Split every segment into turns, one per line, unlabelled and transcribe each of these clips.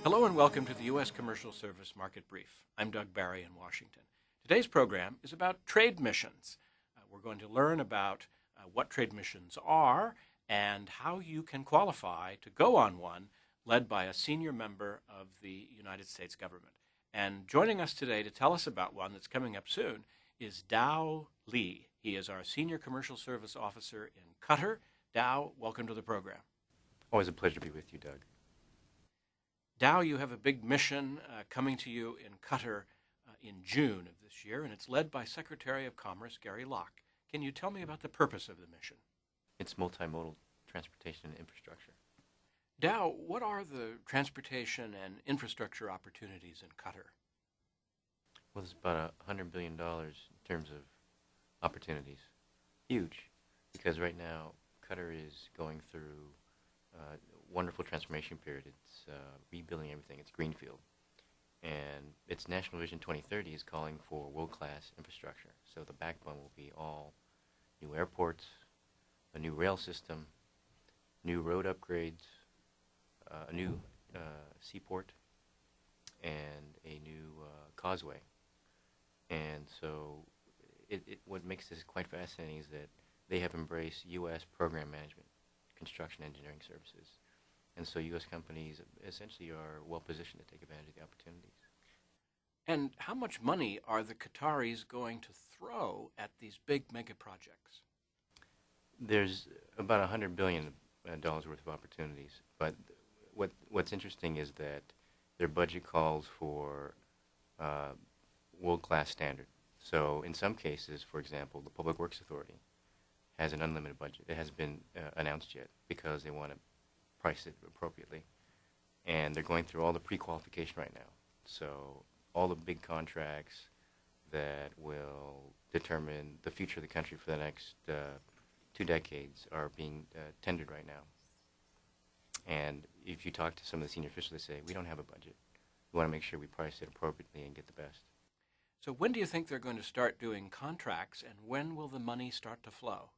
Hello and welcome to the U.S. Commercial Service Market Brief. I'm Doug Barry in Washington. Today's program is about trade missions. We're going to learn about what trade missions are and how you can qualify to go on one led by a senior member of the United States government. And joining us today to tell us about one that's coming up soon is Dao Le. He is our Senior Commercial Service Officer in Qatar. Dao, welcome to the program.
Always a pleasure to be with you, Doug.
Dao, you have a big mission coming to you in Qatar in June of this year, and it's led by Secretary of Commerce Gary Locke. Can you tell me about the purpose of the mission?
It's multimodal transportation and infrastructure.
Dao, what are the transportation and infrastructure opportunities in Qatar?
Well, it's about $100 billion in terms of opportunities. Huge, because right now Qatar is going through a wonderful transformation period. It's rebuilding everything. It's greenfield. And its National Vision 2030 is calling for world-class infrastructure. So the backbone will be all new airports, a new rail system, new road upgrades, a new seaport, and a new causeway. And so what makes this quite fascinating is that they have embraced U.S. program management, construction engineering services. And so U.S. companies essentially are well positioned to take advantage of the opportunities.
And how much money are the Qataris going to throw at these big mega projects?
There's about $100 billion worth of opportunities. But what's interesting is that their budget calls for world-class standard. So in some cases, for example, the Public Works Authority has an unlimited budget. It hasn't been announced yet because they want to price it appropriately. And they're going through all the pre-qualification right now. So all the big contracts that will determine the future of the country for the next 2 decades are being tendered right now. And if you talk to some of the senior officials, they say, we don't have a budget. We want to make sure we price it appropriately and get the best.
So when do you think they're going to start doing contracts, and when will the money start to flow?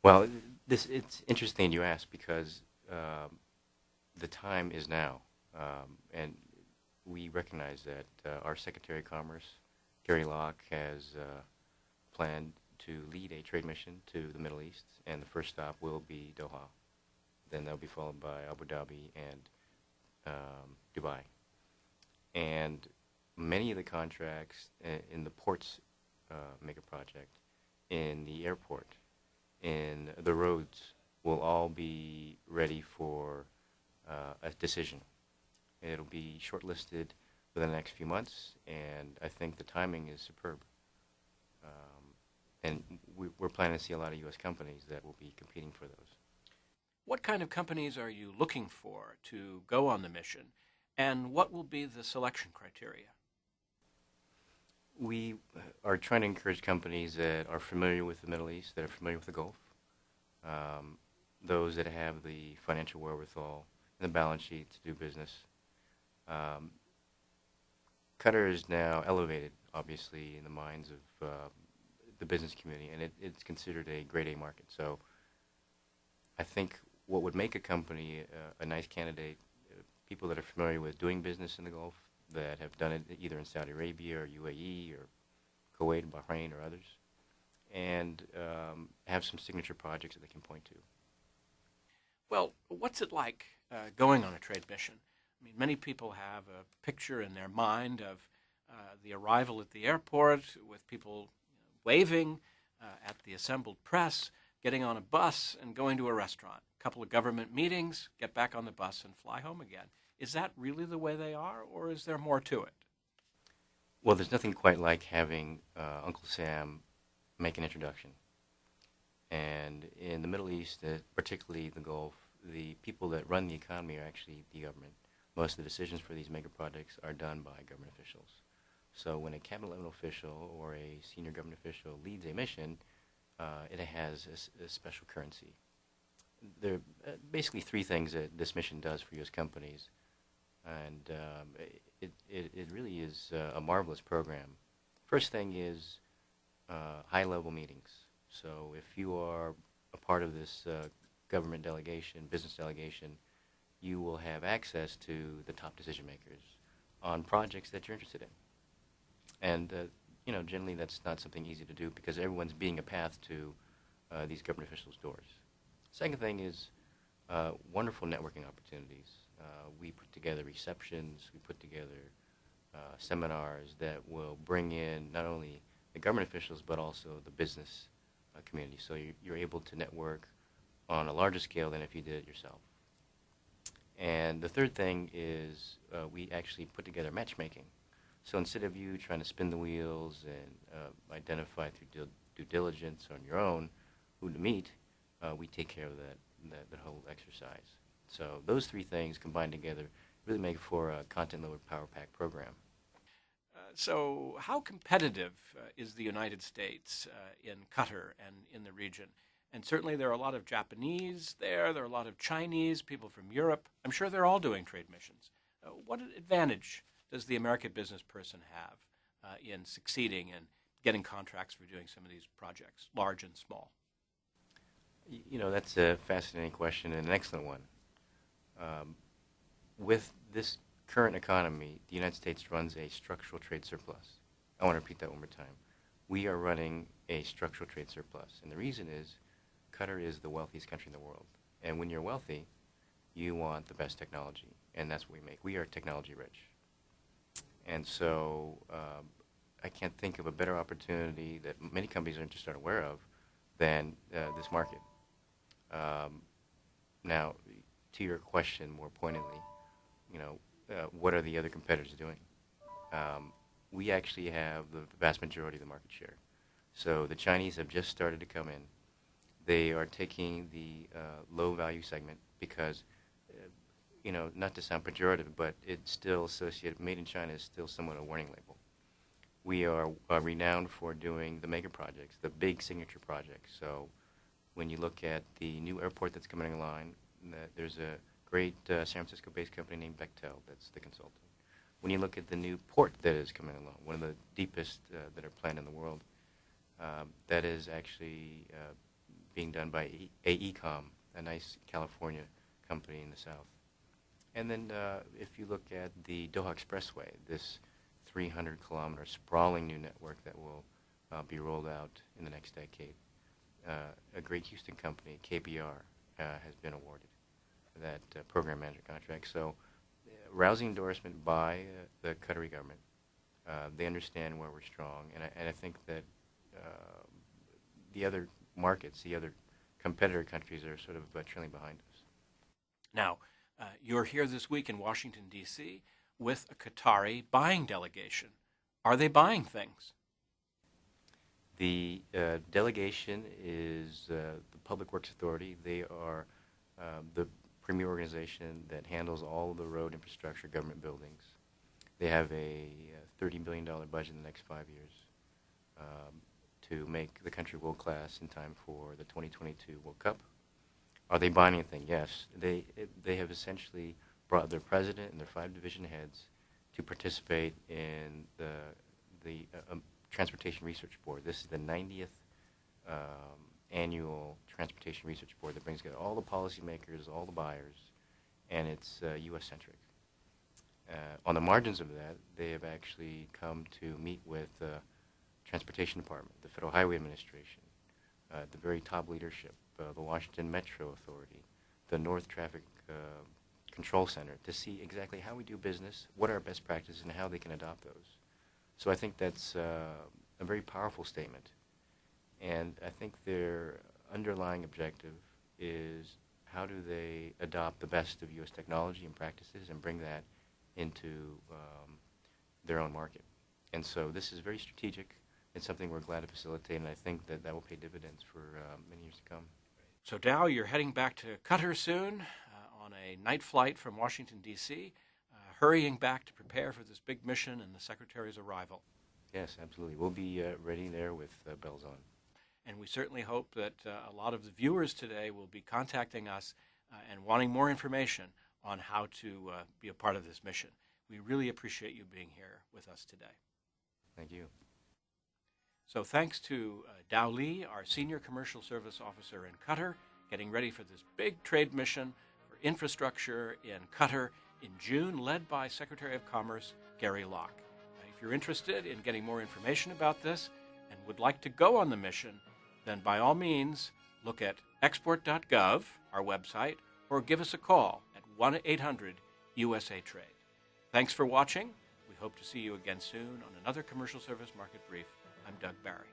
Well, it's interesting you ask because the time is now, and we recognize that our Secretary of Commerce, Gary Locke, has planned to lead a trade mission to the Middle East, and the first stop will be Doha. Then that'll be followed by Abu Dhabi and Dubai. And many of the contracts in the ports mega project, in the airport, in the roads will all be ready for a decision. It'll be shortlisted within the next few months, and I think the timing is superb. And we're planning to see a lot of U.S. companies that will be competing for those.
What kind of companies are you looking for to go on the mission, and what will be the selection criteria?
We are trying to encourage companies that are familiar with the Middle East, that are familiar with the Gulf, those that have the financial wherewithal and the balance sheet to do business. Qatar is now elevated, obviously, in the minds of the business community, and it's considered a grade A market. So I think what would make a company a nice candidate, people that are familiar with doing business in the Gulf, that have done it either in Saudi Arabia or UAE or Kuwait, Bahrain, or others, and have some signature projects that they can point to.
Well, what's it like going on a trade mission? I mean, many people have a picture in their mind of the arrival at the airport with people waving at the assembled press, getting on a bus and going to a restaurant, a couple of government meetings, get back on the bus and fly home again. Is that really the way they are, or is there more to it?
Well, there's nothing quite like having Uncle Sam make an introduction. And in the Middle East, particularly the Gulf, the people that run the economy are actually the government. Most of the decisions for these mega projects are done by government officials. So when a cabinet level official or a senior government official leads a mission, it has a special currency. There are basically 3 things that this mission does for U.S. companies, and it really is a marvelous program. First thing is high-level meetings. So if you are a part of this government delegation, business delegation, you will have access to the top decision makers on projects that you're interested in. And, generally that's not something easy to do because everyone's being a path to these government officials' doors. Second thing is wonderful networking opportunities. We put together receptions, we put together seminars that will bring in not only the government officials but also the business community. So you're able to network on a larger scale than if you did it yourself. And the third thing is we actually put together matchmaking. So instead of you trying to spin the wheels and identify through due diligence on your own who to meet, we take care of that whole exercise. So those three things combined together really make for a content-loaded Power Pack program.
So how competitive is the United States in Qatar and in the region? And certainly there are a lot of Japanese there are a lot of Chinese, people from Europe. I'm sure they're all doing trade missions. What advantage does the American business person have in succeeding and getting contracts for doing some of these projects, large and small?
That's a fascinating question and an excellent one. With this current economy, the United States runs a structural trade surplus. I want to repeat that one more time. We are running a structural trade surplus. And the reason is Qatar is the wealthiest country in the world. And when you're wealthy, you want the best technology. And that's what we make. We are technology rich. And so I can't think of a better opportunity that many companies are just unaware of than this market. Now, to your question more pointedly, what are the other competitors doing? We actually have the vast majority of the market share. So the Chinese have just started to come in. They are taking the low-value segment because, not to sound pejorative, but it's still associated, made in China is still somewhat a warning label. We are renowned for doing the mega projects, the big signature projects. So when you look at the new airport that's coming online, there's a great San Francisco-based company named Bechtel that's the consultant. When you look at the new port that is coming along, one of the deepest that are planned in the world, that is actually being done by AECOM, a nice California company in the south. And then if you look at the Doha Expressway, this 300-kilometer sprawling new network that will be rolled out in the next decade, a great Houston company, KBR, has been awarded that program manager contract. So rousing endorsement by the Qatari government. They understand where we're strong, and I think that the other markets, the other competitor countries are sort of trailing behind us.
Now, you're here this week in Washington, D.C. with a Qatari buying delegation. Are they buying things?
The delegation is the Public Works Authority. They are the premier organization that handles all the road infrastructure, government buildings. They have a $30 billion budget in the next 5 years to make the country world-class in time for the 2022 World Cup. Are they buying anything? Yes. They have essentially brought their president and their 5 division heads to participate in the Transportation Research Board. This is the 90th annual Transportation Research Board that brings together all the policymakers, all the buyers, and it's U.S.-centric. On the margins of that, they have actually come to meet with the Transportation Department, the Federal Highway Administration, the very top leadership, the Washington Metro Authority, the North Traffic Control Center, to see exactly how we do business, what are our best practices, and how they can adopt those. So I think that's a very powerful statement. And I think their underlying objective is how do they adopt the best of U.S. technology and practices and bring that into their own market. And so this is very strategic. It's something we're glad to facilitate, and I think that that will pay dividends for many years to come.
So, Dao, you're heading back to Qatar soon on a night flight from Washington, D.C., hurrying back to prepare for this big mission and the Secretary's arrival.
Yes, absolutely. We'll be ready there with bells on.
And we certainly hope that a lot of the viewers today will be contacting us and wanting more information on how to be a part of this mission. We really appreciate you being here with us today.
Thank you.
So thanks to Dao Le, our Senior Commercial Service Officer in Qatar, getting ready for this big trade mission for infrastructure in Qatar in June, led by Secretary of Commerce Gary Locke. If you're interested in getting more information about this and would like to go on the mission, then by all means look at export.gov, our website, or give us a call at 1-800-USA-TRADE. Thanks for watching. We hope to see you again soon on another Commercial Service Market Brief. I'm Doug Barry.